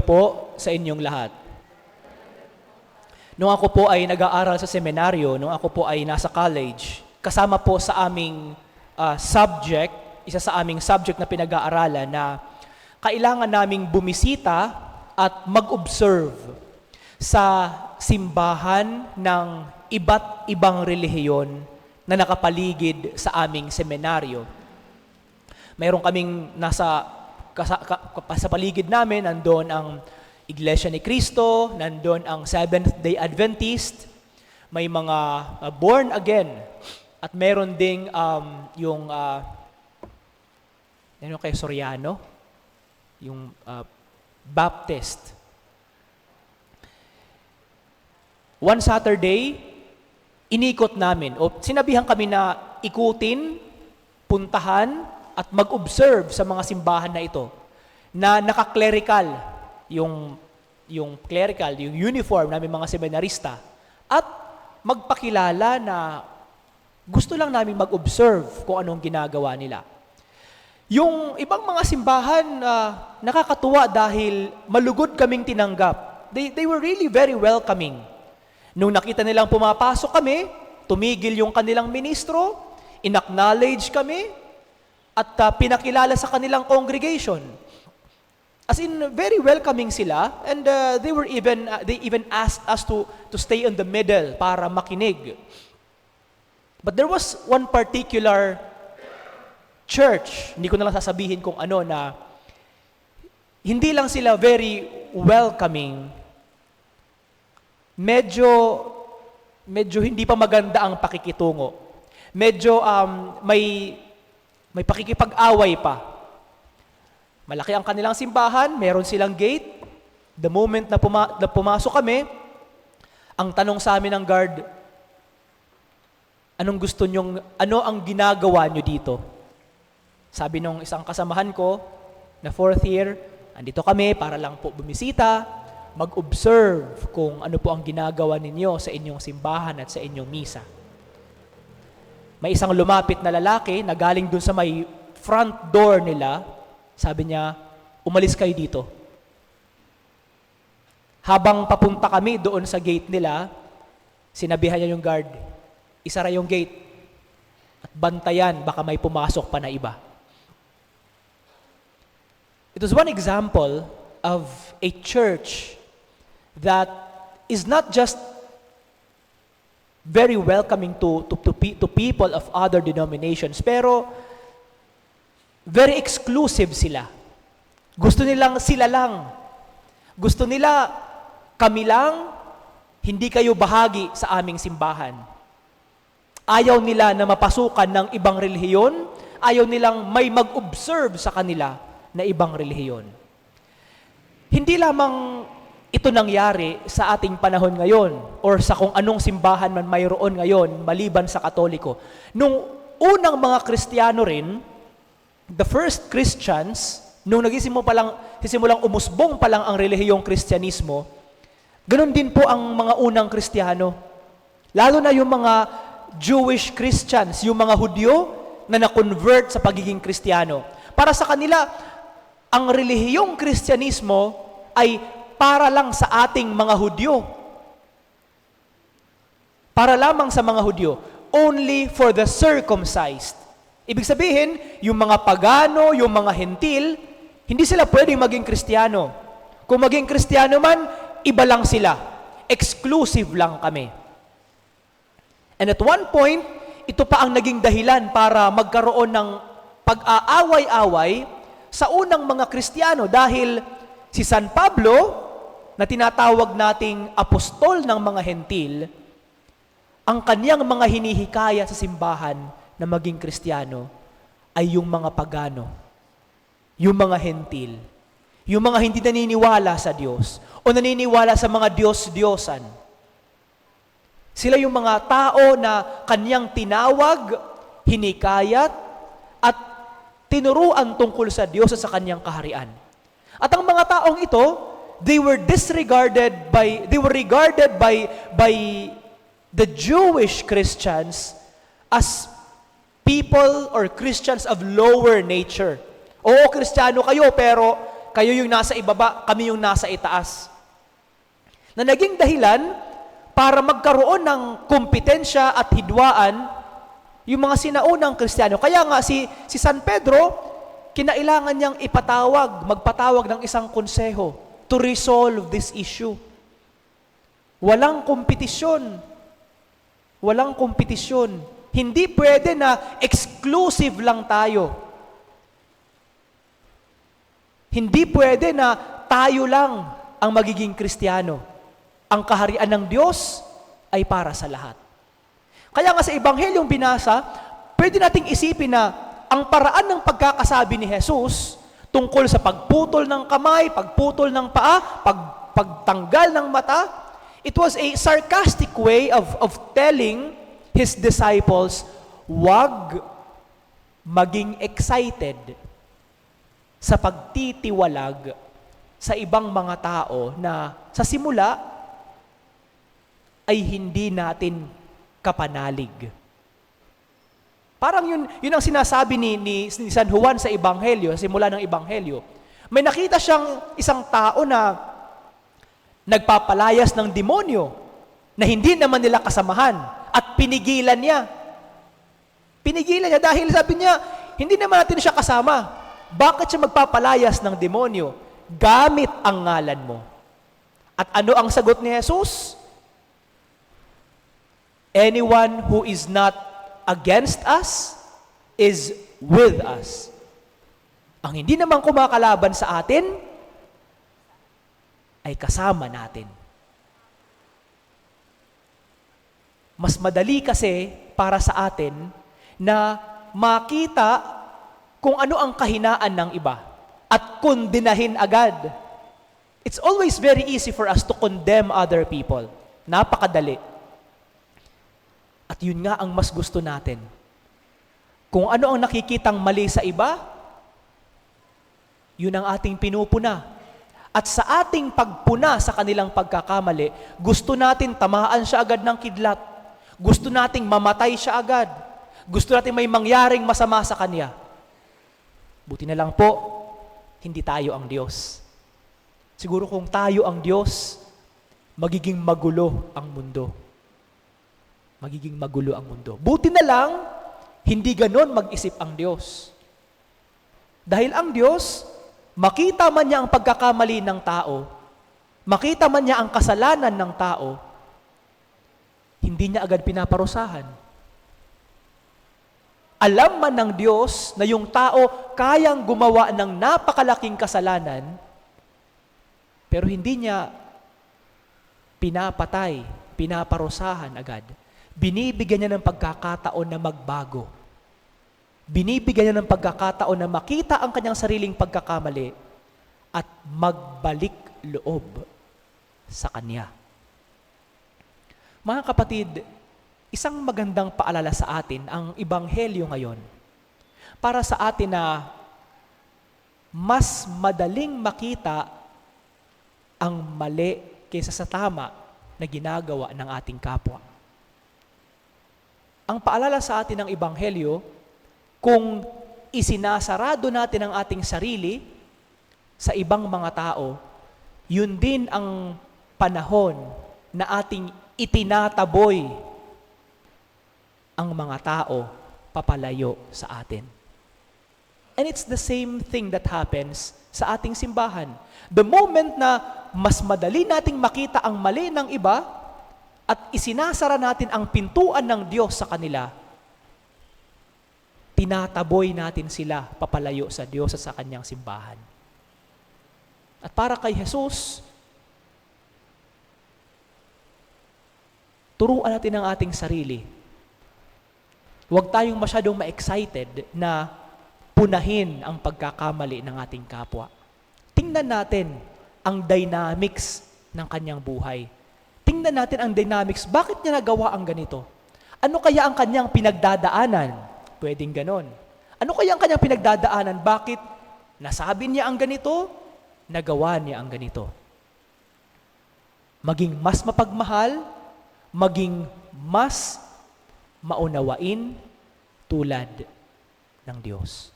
gabi po sa inyong lahat. Nung ako po ay nag-aaral sa seminaryo, nung ako po ay nasa college, kasama po sa aming subject, isa sa aming subject na pinag-aaralan na kailangan naming bumisita at mag-observe sa simbahan ng iba't ibang relihiyon na nakapaligid sa aming seminaryo. Mayroon kaming sa paligid namin, nandoon ang Iglesia ni Cristo, nandoon ang Seventh-day Adventist, may mga born again, at meron ding yung kay Soriano, yung Baptist. One Saturday, inikot namin, o sinabihan kami na ikutin, puntahan, at mag-observe sa mga simbahan na ito, na naka-clerical, yung clerical, yung uniform namin mga seminarista, at magpakilala na gusto lang namin mag-observe kung anong ginagawa nila. Yung ibang mga simbahan, nakakatuwa dahil malugod kaming tinanggap. They were really very welcoming. Nung nakita nilang pumapasok kami, tumigil yung kanilang ministro, in-acknowledge kami, at pinakilala sa kanilang congregation. As in, very welcoming sila, and they even asked us to stay in the middle para makinig. But there was one particular church, hindi ko na lang sasabihin kung ano, na hindi lang sila very welcoming, medyo hindi pa maganda ang pakikitungo. Medyo may pakikipag-away pa. Malaki ang kanilang simbahan, meron silang gate. The moment na pumasok kami, ang tanong sa amin ng guard, ano ang ginagawa nyo dito? Sabi nung isang kasamahan ko, na 4th year, andito kami para lang po bumisita, mag-observe kung ano po ang ginagawa ninyo sa inyong simbahan at sa inyong misa. May isang lumapit na lalaki na galing dun sa may front door nila. Sabi niya, umalis kayo dito. Habang papunta kami doon sa gate nila, sinabihan niya yung guard, isara yung gate at bantayan, baka may pumasok pa na iba. It was one example of a church that is not just very welcoming to people of other denominations, pero very exclusive sila. Gusto nilang sila lang. Gusto nila kami lang, hindi kayo bahagi sa aming simbahan. Ayaw nila na mapasukan ng ibang relihiyon, ayaw nilang may mag-observe sa kanila na ibang relihiyon. Hindi lamang ito nangyari sa ating panahon ngayon or sa kung anong simbahan man mayroon ngayon maliban sa Katoliko. Nung unang mga Kristiyano rin, the first Christians, nung sisimulang umusbong pa lang ang relihiyong Kristyanismo, ganun din po ang mga unang Kristiyano. Lalo na yung mga Jewish Christians, yung mga Hudyo na na-convert sa pagiging Kristiyano. Para sa kanila, ang relihiyong Kristyanismo ay para lang sa ating mga Hudyo. Para lamang sa mga Hudyo. Only for the circumcised. Ibig sabihin, yung mga pagano, yung mga hentil, hindi sila pwedeng maging Kristiyano. Kung maging Kristiyano man, iba lang sila. Exclusive lang kami. And at one point, ito pa ang naging dahilan para magkaroon ng pag-aaway-away sa unang mga Kristiyano dahil si San Pablo, na tinatawag nating apostol ng mga hentil, ang kanyang mga hinihikaya sa simbahan na maging Kristiyano ay yung mga pagano, yung mga hentil, yung mga hindi naniniwala sa Diyos o naniniwala sa mga Diyos-Diyosan. Sila yung mga tao na kanyang tinawag, hinikayat, at tinuruan tungkol sa Diyos at sa kanyang kaharian. At ang mga taong ito, they were regarded by the Jewish Christians as people or Christians of lower nature. Oo, Kristiyano kayo, pero kayo yung nasa ibaba, kami yung nasa itaas. Na naging dahilan para magkaroon ng kompetensya at hidwaan yung mga sinaunang Kristiyano. Kaya nga si San Pedro, kinailangan niyang magpatawag ng isang konseho to resolve this issue. Walang kompetisyon. Walang kompetisyon. Hindi pwede na exclusive lang tayo. Hindi pwede na tayo lang ang magiging Kristiyano. Ang kaharian ng Diyos ay para sa lahat. Kaya nga sa Ebanghelyong binasa, pwede nating isipin na ang paraan ng pagkakasabi ni Jesus tungkol sa pagputol ng kamay, pagputol ng paa, pagtanggal ng mata, it was a sarcastic way of telling His disciples, wag maging excited sa pagtitiwalag sa ibang mga tao na sa simula ay hindi natin kapanalig. Parang yun ang sinasabi ni San Juan sa Ebanghelyo, sa simula ng Ebanghelyo. May nakita siyang isang tao na nagpapalayas ng demonyo na hindi naman nila kasamahan at pinigilan niya. Pinigilan niya dahil sabi niya, hindi naman natin siya kasama. Bakit siya magpapalayas ng demonyo? Gamit ang ngalan mo. At ano ang sagot ni Jesus? Anyone who is not against us is with us. Ang hindi naman kumakalaban sa atin ay kasama natin. Mas madali kasi para sa atin na makita kung ano ang kahinaan ng iba at kondenahin agad. It's always very easy for us to condemn other people. Napakadali. At yun nga ang mas gusto natin. Kung ano ang nakikitang mali sa iba, yun ang ating pinupuna. At sa ating pagpuna sa kanilang pagkakamali, gusto natin tamaan siya agad ng kidlat. Gusto nating mamatay siya agad. Gusto natin may mangyaring masama sa kanya. Buti na lang po, hindi tayo ang Diyos. Siguro kung tayo ang Diyos, magiging magulo ang mundo. Magiging magulo ang mundo. Buti na lang, hindi ganon mag-isip ang Diyos. Dahil ang Diyos, makita man niya ang pagkakamali ng tao, makita man niya ang kasalanan ng tao, hindi niya agad pinaparusahan. Alam man ng Diyos na yung tao kayang gumawa ng napakalaking kasalanan, pero hindi niya pinapatay, pinaparusahan agad. Binibigyan niya ng pagkakataon na magbago. Binibigyan niya ng pagkakataon na makita ang kanyang sariling pagkakamali at magbalik loob sa Kanya. Mga kapatid, isang magandang paalala sa atin ang Ebanghelyo ngayon para sa atin na mas madaling makita ang mali kaysa sa tama na ginagawa ng ating kapwa. Ang paalala sa atin ng Ebanghelyo, kung isinasarado natin ang ating sarili sa ibang mga tao, yun din ang panahon na ating itinataboy ang mga tao papalayo sa atin. And it's the same thing that happens sa ating simbahan. The moment na mas madali nating makita ang mali ng iba, at isinasara natin ang pintuan ng Diyos sa kanila, tinataboy natin sila papalayo sa Diyos at sa Kanyang simbahan. At para kay Jesus, turuan natin ang ating sarili. Huwag tayong masyadong ma-excited na punahin ang pagkakamali ng ating kapwa. Tingnan natin ang dynamics ng kanyang buhay. Tingnan natin ang dynamics. Bakit niya nagawa ang ganito? Ano kaya ang kanyang pinagdadaanan? Pwedeng ganon. Ano kaya ang kanyang pinagdadaanan? Bakit nasabi niya ang ganito? Nagawa niya ang ganito. Maging mas mapagmahal, maging mas maunawain tulad ng Diyos.